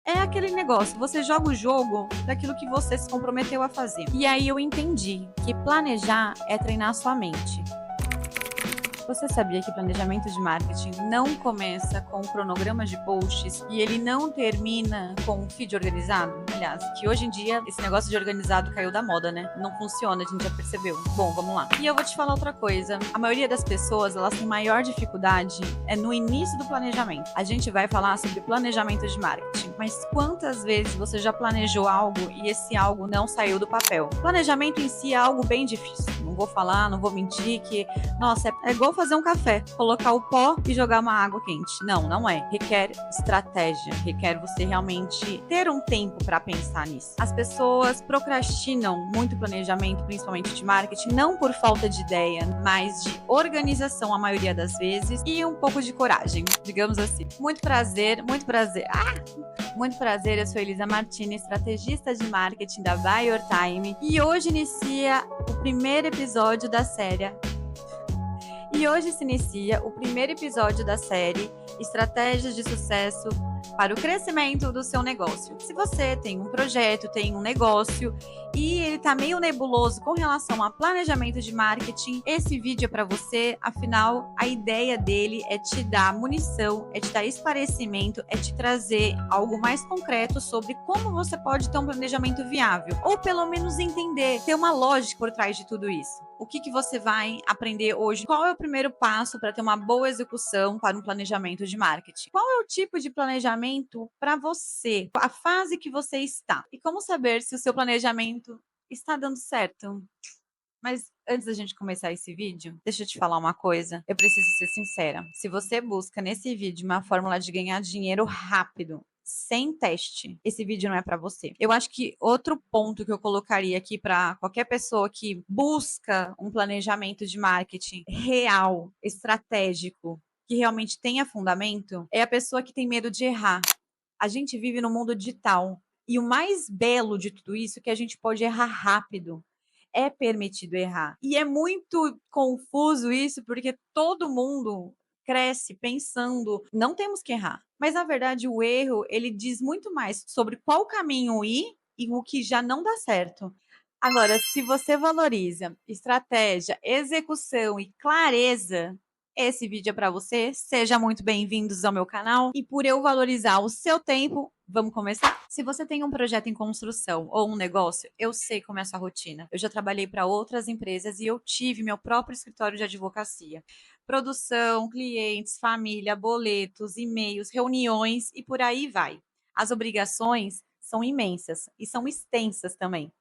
É aquele negócio, você joga o jogo daquilo que você se comprometeu a fazer. E aí eu entendi que planejar é treinar a sua mente. Você sabia que planejamento de marketing não começa com um cronograma de posts e ele não termina com um feed organizado? Aliás, que hoje em dia esse negócio de organizado caiu da moda, né? Não funciona, a gente já percebeu. Bom, vamos lá. E eu vou te falar outra coisa. A maioria das pessoas, elas têm maior dificuldade no início do planejamento. A gente vai falar sobre planejamento de marketing, mas quantas vezes você já planejou algo e esse algo não saiu do papel? Planejamento em si é algo bem difícil. Não vou falar, não vou mentir que, nossa, é igual fazer um café, colocar o pó e jogar uma água quente. Não, não é. Requer estratégia, requer você realmente ter um tempo para pensar nisso. As pessoas procrastinam muito planejamento, principalmente de marketing, não por falta de ideia, mas de organização a maioria das vezes e um pouco de coragem, digamos assim. Muito prazer, muito prazer. Muito prazer, eu sou Elisa Martini, estrategista de marketing da Buy Your Time, e hoje inicia o primeiro episódio da série. Hoje se inicia o primeiro episódio da série Estratégias de Sucesso para o Crescimento do seu Negócio. Se você tem um projeto, tem um negócio e ele está meio nebuloso com relação a planejamento de marketing, esse vídeo é para você. Afinal, a ideia dele é te dar munição, é te dar esclarecimento, é te trazer algo mais concreto sobre como você pode ter um planejamento viável, ou pelo menos entender, ter uma lógica por trás de tudo isso. O que você vai aprender hoje? Qual é o primeiro passo para ter uma boa execução para um planejamento de marketing? Qual é o tipo de planejamento para você? A fase que você está? E como saber se o seu planejamento está dando certo? Mas antes da gente começar esse vídeo, deixa eu te falar uma coisa. Eu preciso ser sincera. Se você busca nesse vídeo uma fórmula de ganhar dinheiro rápido, sem teste, esse vídeo não é para você. Eu acho que outro ponto que eu colocaria aqui para qualquer pessoa que busca um planejamento de marketing real, estratégico, que realmente tenha fundamento, é a pessoa que tem medo de errar. A gente vive no mundo digital e o mais belo de tudo isso é que a gente pode errar rápido. É permitido errar. E é muito confuso isso, porque todo mundo cresce pensando, não temos que errar. Mas, na verdade, o erro, ele diz muito mais sobre qual caminho ir e o que já não dá certo. Agora, se você valoriza estratégia, execução e clareza, esse vídeo é para você. Seja muito bem-vindos ao meu canal. E por eu valorizar o seu tempo, vamos começar? Se você tem um projeto em construção ou um negócio, eu sei como é a sua rotina. Eu já trabalhei para outras empresas e eu tive meu próprio escritório de advocacia. Produção, clientes, família, boletos, e-mails, reuniões e por aí vai. As obrigações são imensas e são extensas também.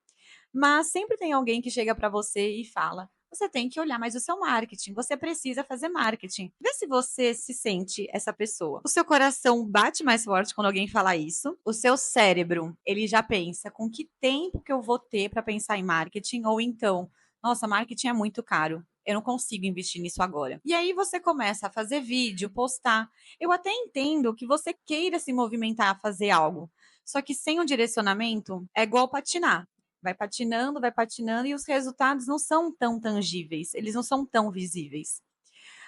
Mas sempre tem alguém que chega para você e fala: você tem que olhar mais o seu marketing, você precisa fazer marketing. Vê se você se sente essa pessoa. O seu coração bate mais forte quando alguém fala isso. O seu cérebro, ele já pensa: com que tempo que eu vou ter para pensar em marketing? Ou então, nossa, marketing é muito caro. Eu não consigo investir nisso agora. E aí você começa a fazer vídeo, postar. Eu até entendo que você queira se movimentar a fazer algo. Só que sem um direcionamento é igual patinar. Vai patinando e os resultados não são tão tangíveis, eles não são tão visíveis.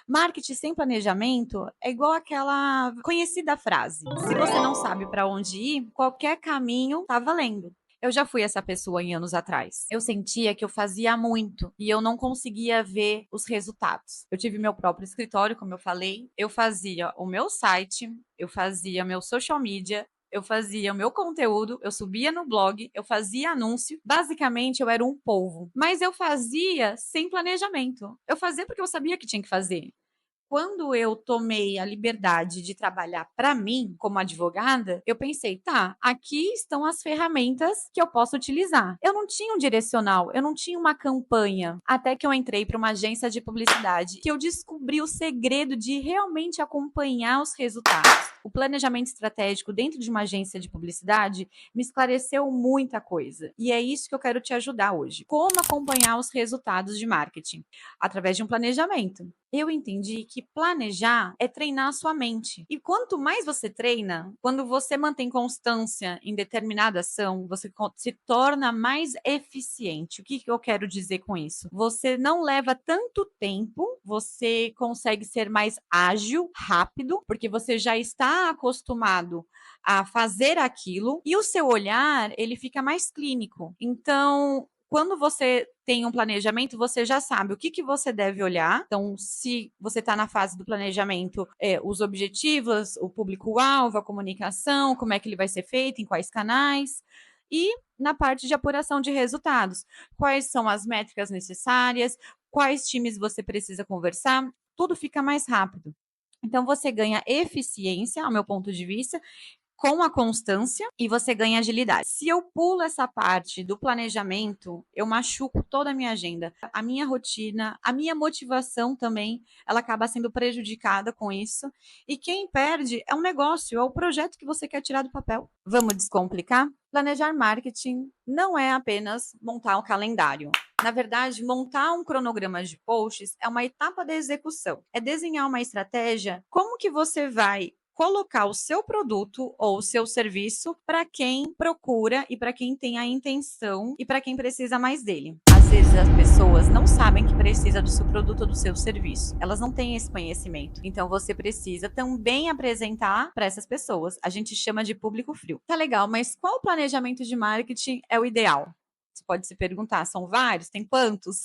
Marketing sem planejamento é igual aquela conhecida frase: se você não sabe para onde ir, qualquer caminho tá valendo. Eu já fui essa pessoa em anos atrás. Eu sentia que eu fazia muito e eu não conseguia ver os resultados. Eu tive meu próprio escritório, como eu falei, eu fazia o meu site, eu fazia meu social media, eu fazia o meu conteúdo, eu subia no blog, eu fazia anúncio. Basicamente, eu era um polvo. Mas eu fazia sem planejamento. Eu fazia porque eu sabia que tinha que fazer. Quando eu tomei a liberdade de trabalhar para mim como advogada, eu pensei, tá, aqui estão as ferramentas que eu posso utilizar. Eu não tinha um direcional, eu não tinha uma campanha, até que eu entrei para uma agência de publicidade, que eu descobri o segredo de realmente acompanhar os resultados. O planejamento estratégico dentro de uma agência de publicidade me esclareceu muita coisa. E é isso que eu quero te ajudar hoje. Como acompanhar os resultados de marketing? Através de um planejamento. Eu entendi que planejar é treinar a sua mente. E quanto mais você treina, quando você mantém constância em determinada ação, você se torna mais eficiente. O que eu quero dizer com isso? Você não leva tanto tempo, você consegue ser mais ágil, rápido, porque você já está está acostumado a fazer aquilo e o seu olhar, ele fica mais clínico. Então, quando você tem um planejamento, você já sabe o que, que você deve olhar. Então, se você está na fase do planejamento, os objetivos, o público-alvo, a comunicação, como é que ele vai ser feito, em quais canais. E na parte de apuração de resultados, quais são as métricas necessárias, quais times você precisa conversar, tudo fica mais rápido. Então, você ganha eficiência, ao meu ponto de vista, com a constância e você ganha agilidade. Se eu pulo essa parte do planejamento, eu machuco toda a minha agenda, a minha rotina, a minha motivação também, ela acaba sendo prejudicada com isso. E quem perde é um negócio, é o projeto que você quer tirar do papel. Vamos descomplicar? Planejar marketing não é apenas montar um calendário. Na verdade, montar um cronograma de posts é uma etapa da execução. É desenhar uma estratégia, como que você vai colocar o seu produto ou o seu serviço para quem procura e para quem tem a intenção e para quem precisa mais dele. Às vezes as pessoas não sabem que precisa do seu produto ou do seu serviço. Elas não têm esse conhecimento. Então você precisa também apresentar para essas pessoas. A gente chama de público frio. Tá legal, mas qual planejamento de marketing é o ideal? Você pode se perguntar, são vários? Tem quantos?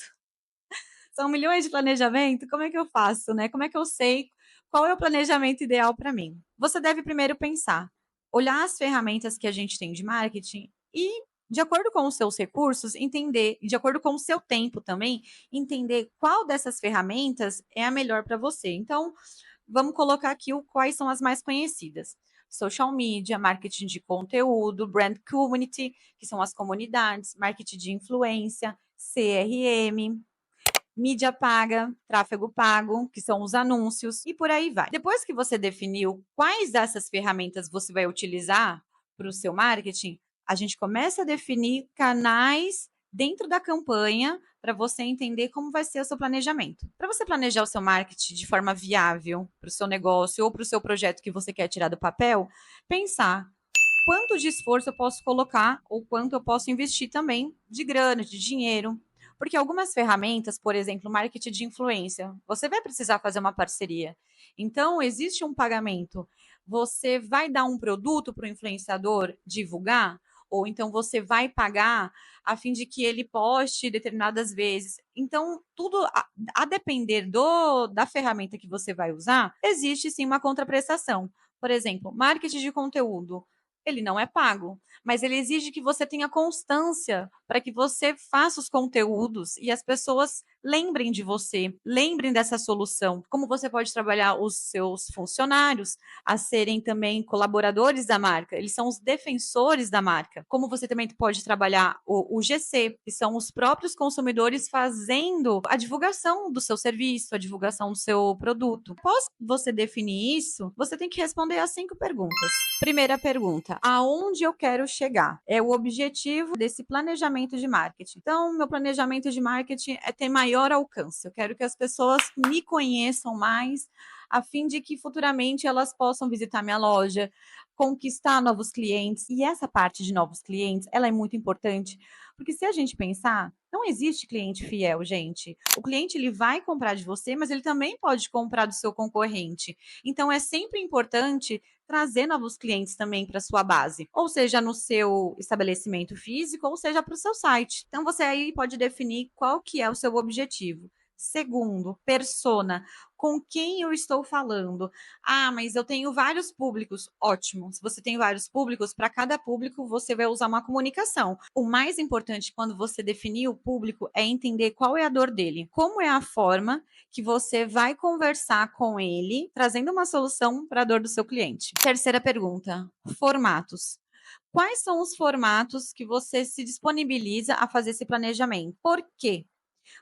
São milhões de planejamento? Como é que eu faço, né? Como é que eu sei qual é o planejamento ideal para mim? Você deve primeiro pensar, olhar as ferramentas que a gente tem de marketing e, de acordo com os seus recursos, entender, de acordo com o seu tempo também, entender qual dessas ferramentas é a melhor para você. Então, vamos colocar aqui quais são as mais conhecidas. Social media, marketing de conteúdo, brand community, que são as comunidades, marketing de influência, CRM, mídia paga, tráfego pago, que são os anúncios, e por aí vai. Depois que você definiu quais dessas ferramentas você vai utilizar para o seu marketing, a gente começa a definir canais dentro da campanha para você entender como vai ser o seu planejamento. Para você planejar o seu marketing de forma viável para o seu negócio ou para o seu projeto que você quer tirar do papel, pensar quanto de esforço eu posso colocar ou quanto eu posso investir também de grana, de dinheiro. Porque algumas ferramentas, por exemplo, marketing de influência, você vai precisar fazer uma parceria. Então, existe um pagamento. Você vai dar um produto para o influenciador divulgar, ou então você vai pagar a fim de que ele poste determinadas vezes. Então, tudo a depender da ferramenta que você vai usar, existe sim uma contraprestação. Por exemplo, marketing de conteúdo. Ele não é pago, mas ele exige que você tenha constância para que você faça os conteúdos e as pessoas lembrem de você, lembrem dessa solução. Como você pode trabalhar os seus funcionários a serem também colaboradores da marca, eles são os defensores da marca. Como você também pode trabalhar o GC, que são os próprios consumidores fazendo a divulgação do seu serviço, a divulgação do seu produto. Após você definir isso, você tem que responder as 5 perguntas. Primeira pergunta: aonde eu quero chegar? É o objetivo desse planejamento de marketing. Então, meu planejamento de marketing é ter maior alcance. Eu quero que as pessoas me conheçam mais, a fim de que futuramente elas possam visitar minha loja, conquistar novos clientes. E essa parte de novos clientes, ela é muito importante, porque se a gente pensar, não existe cliente fiel, gente. O cliente ele vai comprar de você, mas ele também pode comprar do seu concorrente. Então, é sempre importante trazer novos clientes também para sua base, ou seja, no seu estabelecimento físico, ou seja, para o seu site. Então você aí pode definir qual que é o seu objetivo. Segundo, persona. Com quem eu estou falando? Ah, mas eu tenho vários públicos. Ótimo. Se você tem vários públicos, para cada público você vai usar uma comunicação. O mais importante quando você definir o público é entender qual é a dor dele. Como é a forma que você vai conversar com ele, trazendo uma solução para a dor do seu cliente. Terceira pergunta: formatos. Quais são os formatos que você se disponibiliza a fazer esse planejamento? Por quê?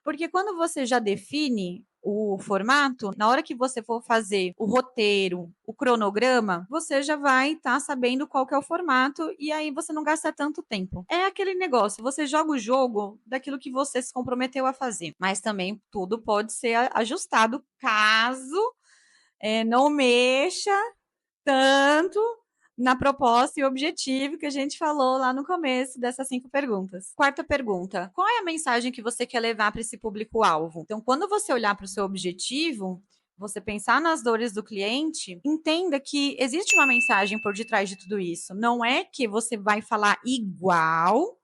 Porque quando você já define o formato, na hora que você for fazer o roteiro, o cronograma, você já vai estar sabendo qual que é o formato e aí você não gasta tanto tempo. É aquele negócio, você joga o jogo daquilo que você se comprometeu a fazer, mas também tudo pode ser ajustado caso não mexa tanto na proposta e objetivo que a gente falou lá no começo dessas 5 perguntas. Quarta pergunta: qual é a mensagem que você quer levar para esse público-alvo? Então, quando você olhar para o seu objetivo, você pensar nas dores do cliente, entenda que existe uma mensagem por detrás de tudo isso. Não é que você vai falar igual,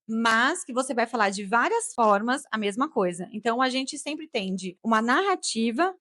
mas que você vai falar de várias formas a mesma coisa. Então, a gente sempre tende uma narrativa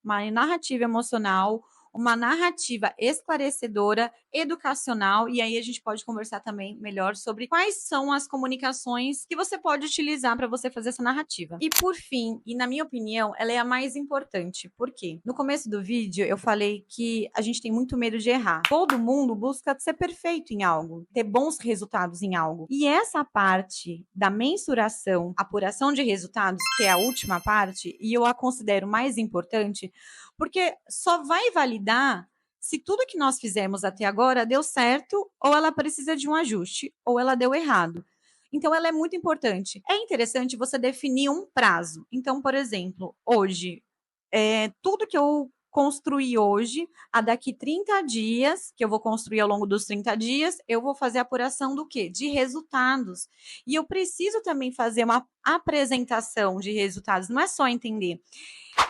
emocional, uma narrativa esclarecedora, educacional, e aí a gente pode conversar também melhor sobre quais são as comunicações que você pode utilizar para você fazer essa narrativa. E por fim, e na minha opinião, ela é a mais importante. Por quê? No começo do vídeo eu falei que a gente tem muito medo de errar. Todo mundo busca ser perfeito em algo, ter bons resultados em algo. E essa parte da mensuração, apuração de resultados, que é a última parte, e eu a considero mais importante, porque só vai validar se tudo que nós fizemos até agora deu certo, ou ela precisa de um ajuste, ou ela deu errado. Então, ela é muito importante. É interessante você definir um prazo. Então, por exemplo, hoje, tudo que eu construí hoje, a daqui 30 dias, que eu vou construir ao longo dos 30 dias, eu vou fazer apuração do quê? De resultados. E eu preciso também fazer uma apresentação de resultados, não é só entender.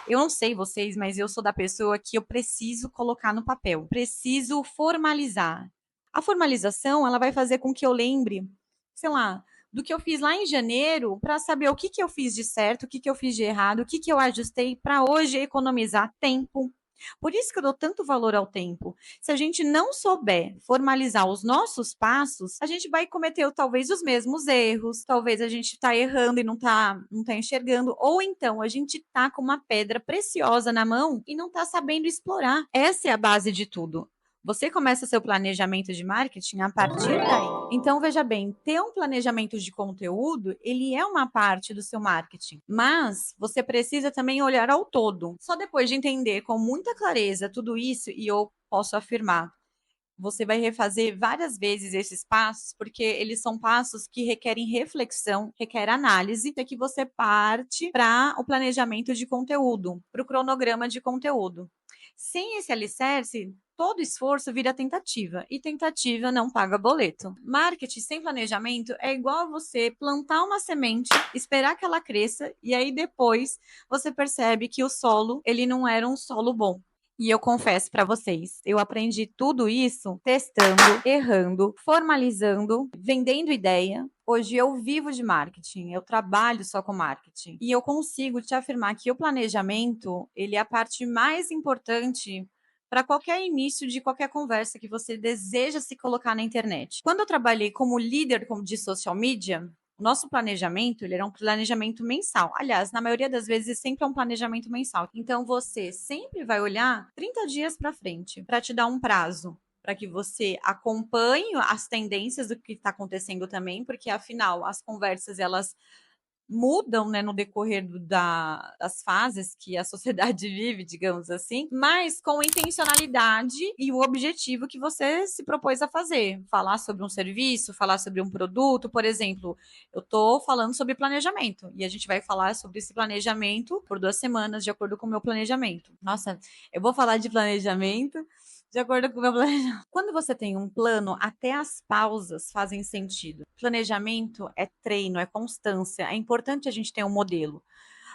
Eu não sei vocês, mas eu sou da pessoa que eu preciso colocar no papel, preciso formalizar. A formalização, ela vai fazer com que eu lembre, sei lá, do que eu fiz lá em janeiro, para saber o que, que eu fiz de certo, o que, que eu fiz de errado, o que, que eu ajustei para hoje economizar tempo. Por isso que eu dou tanto valor ao tempo. Se a gente não souber formalizar os nossos passos, a gente vai cometer talvez os mesmos erros, talvez a gente está errando e não tá enxergando, ou então a gente está com uma pedra preciosa na mão e não está sabendo explorar. Essa é a base de tudo. Você começa seu planejamento de marketing a partir daí. Então, veja bem, ter um planejamento de conteúdo, ele é uma parte do seu marketing, mas você precisa também olhar ao todo. Só depois de entender com muita clareza tudo isso, e eu posso afirmar, você vai refazer várias vezes esses passos, porque eles são passos que requerem reflexão, requer análise, até que você parte para o planejamento de conteúdo, para o cronograma de conteúdo. Sem esse alicerce, todo esforço vira tentativa, e tentativa não paga boleto. Marketing sem planejamento é igual a você plantar uma semente, esperar que ela cresça, e aí depois você percebe que o solo, ele não era um solo bom. E eu confesso para vocês, eu aprendi tudo isso testando, errando, formalizando, vendendo ideia. Hoje eu vivo de marketing, eu trabalho só com marketing. E eu consigo te afirmar que o planejamento, ele é a parte mais importante para qualquer início de qualquer conversa que você deseja se colocar na internet. Quando eu trabalhei como líder de social media, o nosso planejamento, ele era um planejamento mensal. Aliás, na maioria das vezes, sempre é um planejamento mensal. Então, você sempre vai olhar 30 dias para frente, para te dar um prazo, para que você acompanhe as tendências do que está acontecendo também, porque, afinal, as conversas, elas mudam, né, no decorrer das fases que a sociedade vive, digamos assim, mas com intencionalidade e o objetivo que você se propôs a fazer. Falar sobre um serviço, falar sobre um produto, por exemplo, eu estou falando sobre planejamento e a gente vai falar sobre esse planejamento por 2 semanas, de acordo com o meu planejamento. Nossa, eu vou falar de planejamento de acordo com o meu planejamento. Quando você tem um plano, até as pausas fazem sentido. Planejamento é treino, é constância. É importante a gente ter um modelo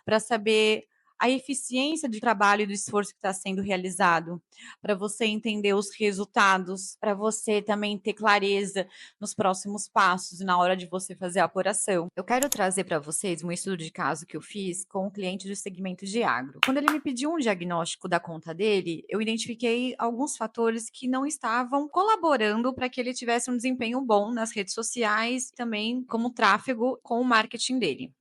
para saber a eficiência do trabalho e do esforço que está sendo realizado, para você entender os resultados, para você também ter clareza nos próximos passos e na hora de você fazer a apuração. Eu quero trazer para vocês um estudo de caso que eu fiz com um cliente do segmento de agro. Quando ele me pediu um diagnóstico da conta dele, eu identifiquei alguns fatores que não estavam colaborando para que ele tivesse um desempenho bom nas redes sociais, também como tráfego com o marketing dele.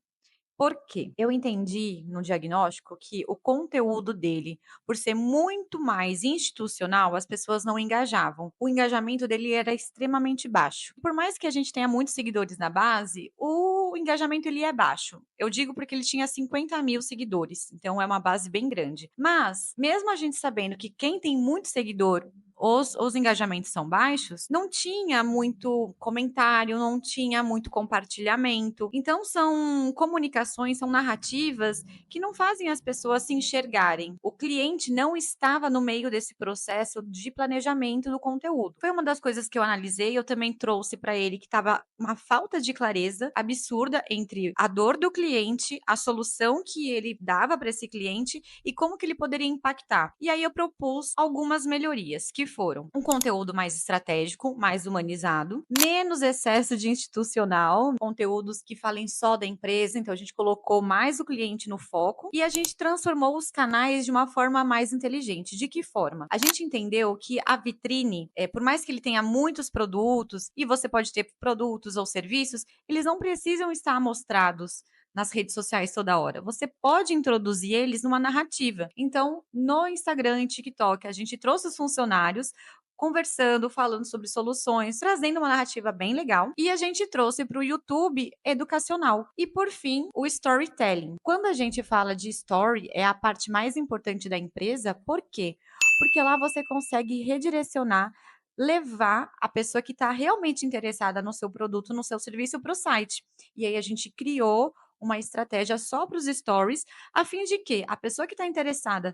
Por quê? Eu entendi no diagnóstico que o conteúdo dele, por ser muito mais institucional, as pessoas não engajavam. O engajamento dele era extremamente baixo. Por mais que a gente tenha muitos seguidores na base, o engajamento ele é baixo. Eu digo porque ele tinha 50 mil seguidores, então é uma base bem grande. Mas, mesmo a gente sabendo que quem tem muito seguidor os engajamentos são baixos, não tinha muito comentário, não tinha muito compartilhamento. Então, são comunicações, são narrativas que não fazem as pessoas se enxergarem. O cliente não estava no meio desse processo de planejamento do conteúdo. Foi uma das coisas que eu analisei, eu também trouxe para ele que estava uma falta de clareza absurda entre a dor do cliente, a solução que ele dava para esse cliente e como que ele poderia impactar. E aí eu propus algumas melhorias, que foram um conteúdo mais estratégico, mais humanizado, menos excesso de institucional, conteúdos que falem só da empresa, então a gente colocou mais o cliente no foco e a gente transformou os canais de uma forma mais inteligente. De que forma? A gente entendeu que a vitrine, por mais que ele tenha muitos produtos, e você pode ter produtos ou serviços, eles não precisam estar mostrados nas redes sociais toda hora. Você pode introduzir eles numa narrativa. Então, no Instagram e TikTok, a gente trouxe os funcionários conversando, falando sobre soluções, trazendo uma narrativa bem legal. E a gente trouxe para o YouTube educacional. E, por fim, o storytelling. Quando a gente fala de story, é a parte mais importante da empresa. Por quê? Porque lá você consegue redirecionar, levar a pessoa que está realmente interessada no seu produto, no seu serviço, para o site. E aí a gente criou uma estratégia só para os stories, a fim de que a pessoa que está interessada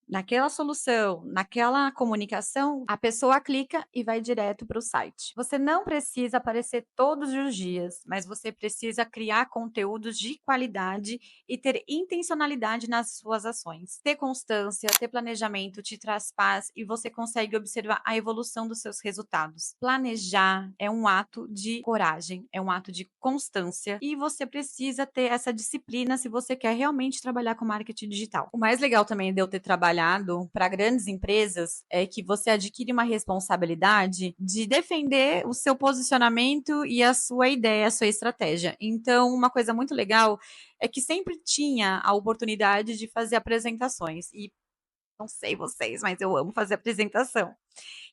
naquela solução, naquela comunicação, a pessoa clica e vai direto para o site. Você não precisa aparecer todos os dias, mas você precisa criar conteúdos de qualidade e ter intencionalidade nas suas ações. Ter constância, ter planejamento te traz paz e você consegue observar a evolução dos seus resultados. Planejar é um ato de coragem, é um ato de constância e você precisa ter essa disciplina se você quer realmente trabalhar com marketing digital. O mais legal também de eu ter trabalhado para grandes empresas é que você adquire uma responsabilidade de defender o seu posicionamento e a sua ideia, a sua estratégia. Então, uma coisa muito legal é que sempre tinha a oportunidade de fazer apresentações. E não sei vocês, mas eu amo fazer apresentação.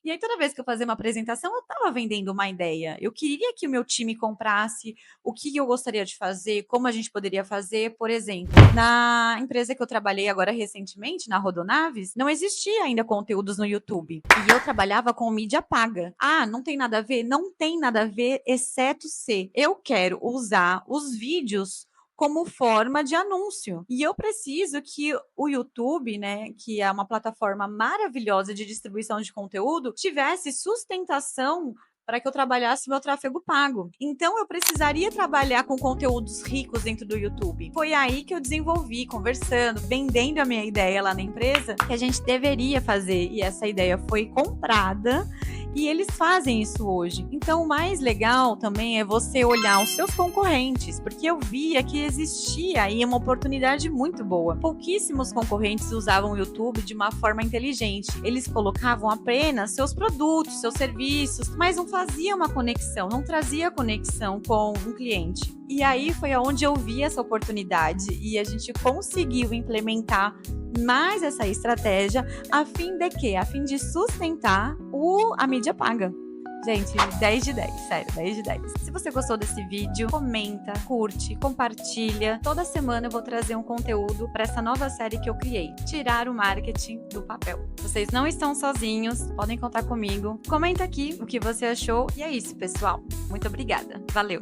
E aí, toda vez que eu fazia uma apresentação, eu estava vendendo uma ideia. Eu queria que o meu time comprasse o que eu gostaria de fazer, como a gente poderia fazer. Por exemplo, na empresa que eu trabalhei agora recentemente, na Rodonaves, não existia ainda conteúdos no YouTube. E eu trabalhava com mídia paga. Ah, não tem nada a ver? Não tem nada a ver, exceto se eu quero usar os vídeos como forma de anúncio. E eu preciso que o YouTube, né, que é uma plataforma maravilhosa de distribuição de conteúdo, tivesse sustentação para que eu trabalhasse meu tráfego pago. Então, eu precisaria trabalhar com conteúdos ricos dentro do YouTube. Foi aí que eu desenvolvi, conversando, vendendo a minha ideia lá na empresa, que a gente deveria fazer. E essa ideia foi comprada. E eles fazem isso hoje. Então, o mais legal também é você olhar os seus concorrentes, porque eu via que existia aí uma oportunidade muito boa. Pouquíssimos concorrentes usavam o YouTube de uma forma inteligente. Eles colocavam apenas seus produtos, seus serviços, mas não fazia uma conexão, não trazia conexão com um cliente. E aí foi onde eu vi essa oportunidade e a gente conseguiu implementar mais essa estratégia a fim de quê? A fim de sustentar a mídia paga. Gente, 10 de 10, sério, 10 de 10. Se você gostou desse vídeo, comenta, curte, compartilha. Toda semana eu vou trazer um conteúdo para essa nova série que eu criei, Tirar o Marketing do Papel. Vocês não estão sozinhos, podem contar comigo. Comenta aqui o que você achou e é isso, pessoal. Muito obrigada. Valeu!